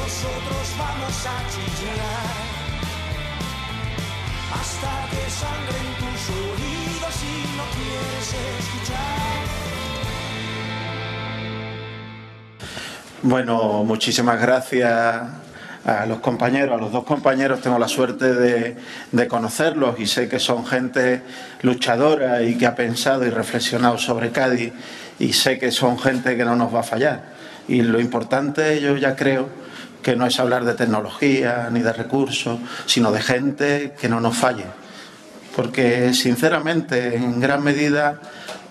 nosotros vamos a chillar hasta que sangren tus oídos y no quieres escuchar. Bueno, muchísimas gracias a los compañeros, a los dos compañeros. Tengo la suerte de conocerlos y sé que son gente luchadora y que ha pensado y reflexionado sobre Cádiz, y sé que son gente que no nos va a fallar. Y lo importante, yo ya creo, que no es hablar de tecnología ni de recursos, sino de gente que no nos falle. Porque, sinceramente, en gran medida,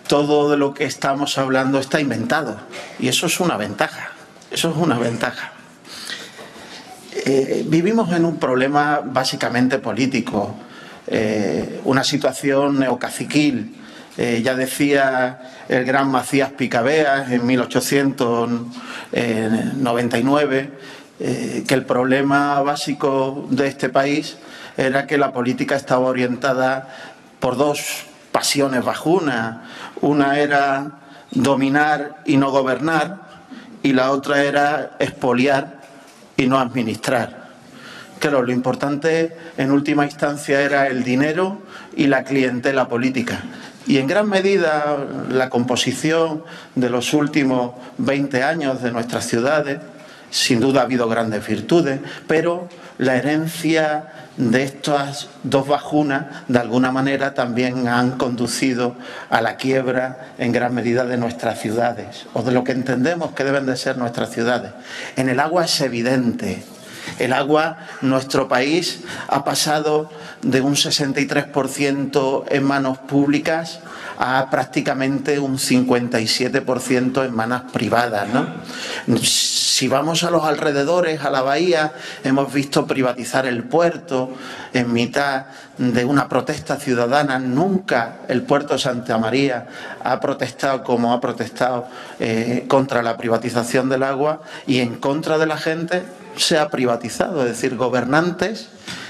todo de lo que estamos hablando está inventado. Y eso es una ventaja. Eso es una ventaja. Vivimos en un problema básicamente político, una situación neocaciquil. Ya decía el gran Macías Picabeas en 1899 que el problema básico de este país era que la política estaba orientada por dos pasiones bajunas. Una era dominar y no gobernar, y la otra era expoliar y no administrar. Claro, lo importante en última instancia era el dinero y la clientela política. Y en gran medida la composición de los últimos 20 años de nuestras ciudades, sin duda ha habido grandes virtudes, pero la herencia de estas dos bajunas de alguna manera también han conducido a la quiebra en gran medida de nuestras ciudades, o de lo que entendemos que deben de ser nuestras ciudades. En el agua es evidente. El agua, nuestro país ha pasado de un 63% en manos públicas a prácticamente un 57% en manos privadas, ¿no? Si vamos a los alrededores, a la bahía, hemos visto privatizar el puerto en mitad de una protesta ciudadana. Nunca el puerto de Santa María ha protestado como ha protestado contra la privatización del agua, y en contra de la gente se ha privatizado. Es decir, gobernantes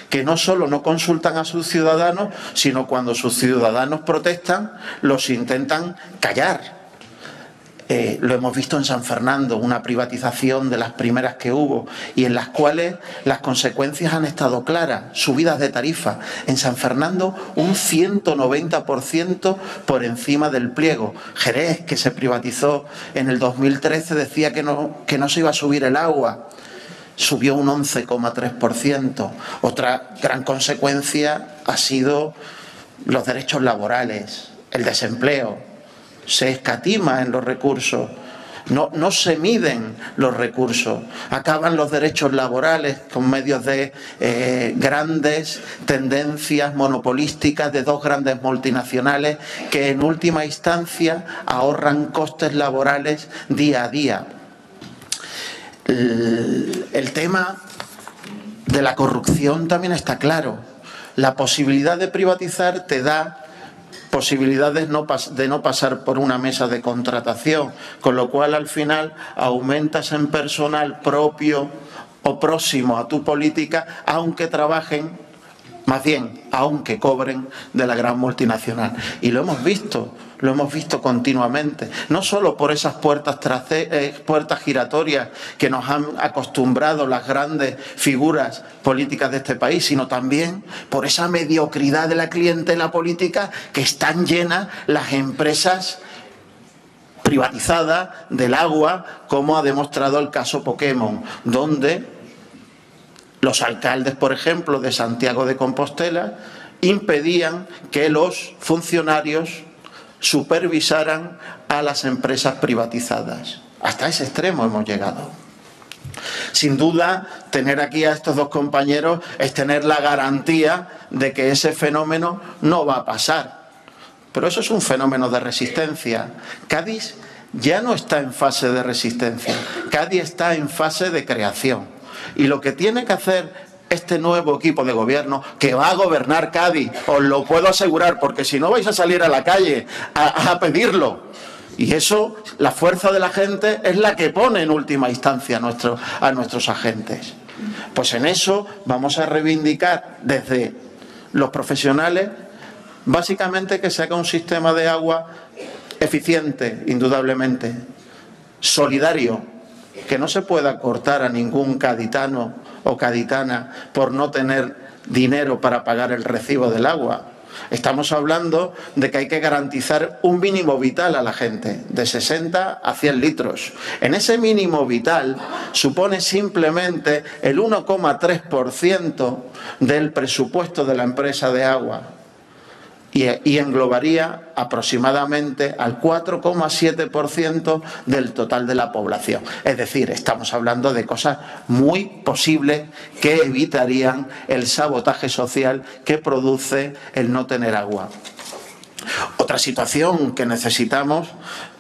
que no solo no consultan a sus ciudadanos, sino cuando sus ciudadanos protestan, los intentan callar. Lo hemos visto en San Fernando, una privatización de las primeras que hubo y en las cuales las consecuencias han estado claras. Subidas de tarifa. En San Fernando un 190% por encima del pliego. Jerez, que se privatizó en el 2013, decía que no se iba a subir el agua. Subió un 11,3%. Otra gran consecuencia ha sido los derechos laborales, el desempleo. Se escatima en los recursos, no se miden los recursos. Acaban los derechos laborales con medios de grandes tendencias monopolísticas de dos grandes multinacionales que en última instancia ahorran costes laborales día a día. El tema de la corrupción también está claro. La posibilidad de privatizar te da posibilidades de no pasar por una mesa de contratación, con lo cual al final aumentas en personal propio o próximo a tu política, aunque trabajen, más bien, aunque cobren de la gran multinacional. Y lo hemos visto continuamente, no solo por esas puertas giratorias que nos han acostumbrado las grandes figuras políticas de este país, sino también por esa mediocridad de la clientela política que están llenas las empresas privatizadas del agua, como ha demostrado el caso Pokémon, donde los alcaldes, por ejemplo, de Santiago de Compostela, impedían que los funcionarios supervisaran a las empresas privatizadas. Hasta ese extremo hemos llegado. Sin duda, tener aquí a estos dos compañeros es tener la garantía de que ese fenómeno no va a pasar. Pero eso es un fenómeno de resistencia. Cádiz ya no está en fase de resistencia. Cádiz está en fase de creación. Y lo que tiene que hacer este nuevo equipo de gobierno, que va a gobernar Cádiz, os lo puedo asegurar, porque si no vais a salir a la calle a pedirlo. Y eso, la fuerza de la gente es la que pone en última instancia a nuestros agentes. Pues en eso vamos a reivindicar desde los profesionales, básicamente, que se haga un sistema de agua eficiente, indudablemente, solidario, que no se pueda cortar a ningún gaditano o gaditana por no tener dinero para pagar el recibo del agua. Estamos hablando de que hay que garantizar un mínimo vital a la gente, de 60 a 100 litros. En ese mínimo vital supone simplemente el 1,3% del presupuesto de la empresa de agua y englobaría aproximadamente al 4,7% del total de la población. Es decir, estamos hablando de cosas muy posibles que evitarían el sabotaje social que produce el no tener agua. Otra situación que necesitamos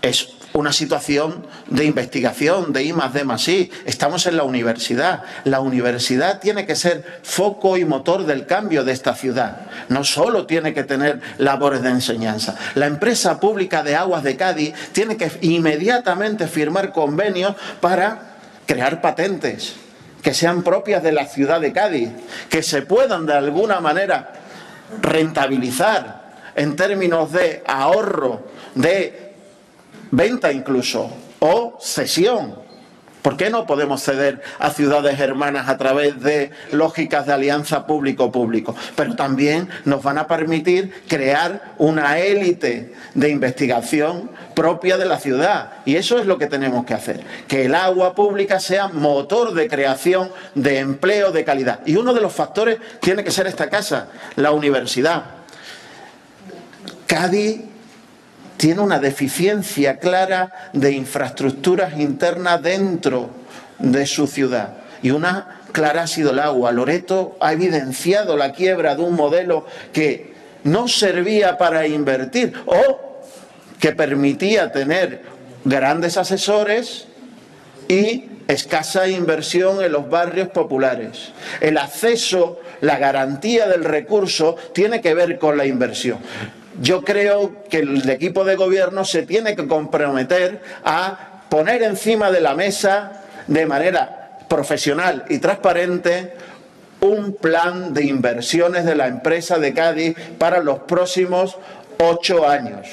es una situación de investigación, de I+D+I. Estamos en la universidad. La universidad tiene que ser foco y motor del cambio de esta ciudad. No solo tiene que tener labores de enseñanza. La empresa pública de Aguas de Cádiz tiene que inmediatamente firmar convenios para crear patentes que sean propias de la ciudad de Cádiz, que se puedan de alguna manera rentabilizar en términos de ahorro, de venta incluso, o cesión. ¿Por qué no podemos ceder a ciudades hermanas a través de lógicas de alianza público-público? Pero también nos van a permitir crear una élite de investigación propia de la ciudad. Y eso es lo que tenemos que hacer. Que el agua pública sea motor de creación de empleo de calidad. Y uno de los factores tiene que ser esta casa, la universidad. Cádiz tiene una deficiencia clara de infraestructuras internas dentro de su ciudad. Y una clara ha sido el agua. Loreto ha evidenciado la quiebra de un modelo que no servía para invertir o que permitía tener grandes asesores y escasa inversión en los barrios populares. El acceso, la garantía del recurso tiene que ver con la inversión. Yo creo que el equipo de gobierno se tiene que comprometer a poner encima de la mesa de manera profesional y transparente un plan de inversiones de la empresa de Cádiz para los próximos 8 años.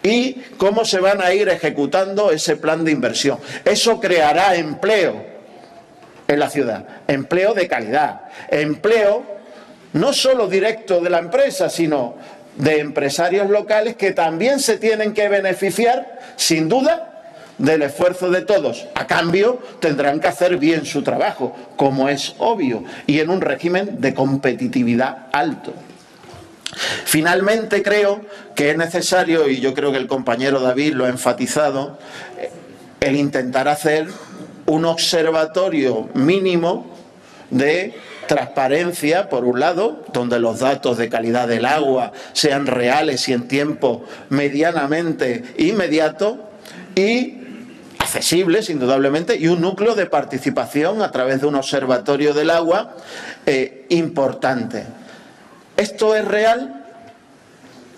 Y cómo se van a ir ejecutando ese plan de inversión. Eso creará empleo en la ciudad, empleo de calidad, empleo no solo directo de la empresa, sino de empresarios locales que también se tienen que beneficiar, sin duda, del esfuerzo de todos. A cambio, tendrán que hacer bien su trabajo, como es obvio, y en un régimen de competitividad alto. Finalmente, creo que es necesario, y yo creo que el compañero David lo ha enfatizado, el intentar hacer un observatorio mínimo de transparencia, por un lado, donde los datos de calidad del agua sean reales y en tiempo medianamente inmediato y accesibles, indudablemente, y un núcleo de participación a través de un observatorio del agua importante. ¿Esto es real?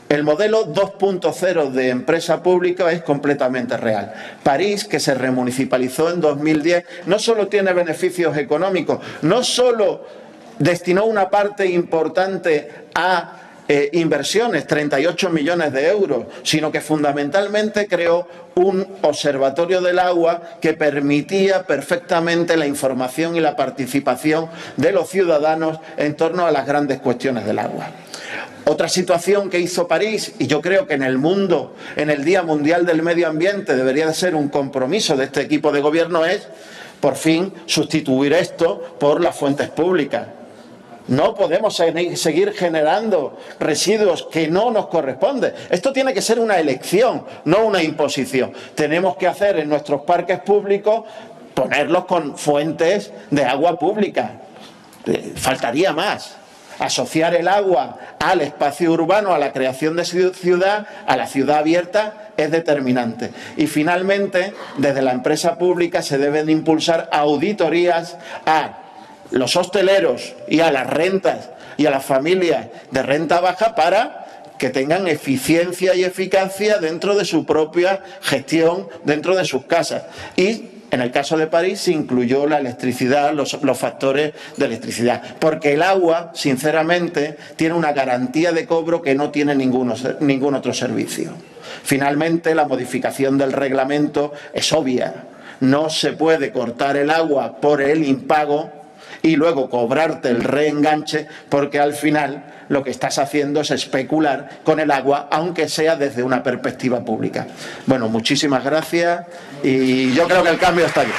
El modelo 2.0 de empresa pública es completamente real. París, que se remunicipalizó en 2010, no solo tiene beneficios económicos, no solo destinó una parte importante a inversiones, 38 millones de euros, sino que fundamentalmente creó un observatorio del agua que permitía perfectamente la información y la participación de los ciudadanos en torno a las grandes cuestiones del agua. Otra situación que hizo París, y yo creo que en el mundo, en el Día Mundial del Medio Ambiente, debería de ser un compromiso de este equipo de gobierno, es, por fin, sustituir esto por las fuentes públicas. No podemos seguir generando residuos que no nos corresponden. Esto tiene que ser una elección, no una imposición. Tenemos que hacer en nuestros parques públicos, ponerlos con fuentes de agua pública. Faltaría más. Asociar el agua al espacio urbano, a la creación de ciudad, a la ciudad abierta, es determinante. Y finalmente, desde la empresa pública se deben impulsar auditorías a los hosteleros y a las rentas y a las familias de renta baja para que tengan eficiencia y eficacia dentro de su propia gestión, dentro de sus casas. Y en el caso de París se incluyó la electricidad, los factores de electricidad, porque el agua, sinceramente, tiene una garantía de cobro que no tiene ningún otro servicio. Finalmente, la modificación del reglamento es obvia. No se puede cortar el agua por el impago y luego cobrarte el reenganche, porque al final lo que estás haciendo es especular con el agua, aunque sea desde una perspectiva pública. Bueno, muchísimas gracias y yo creo que el cambio está aquí.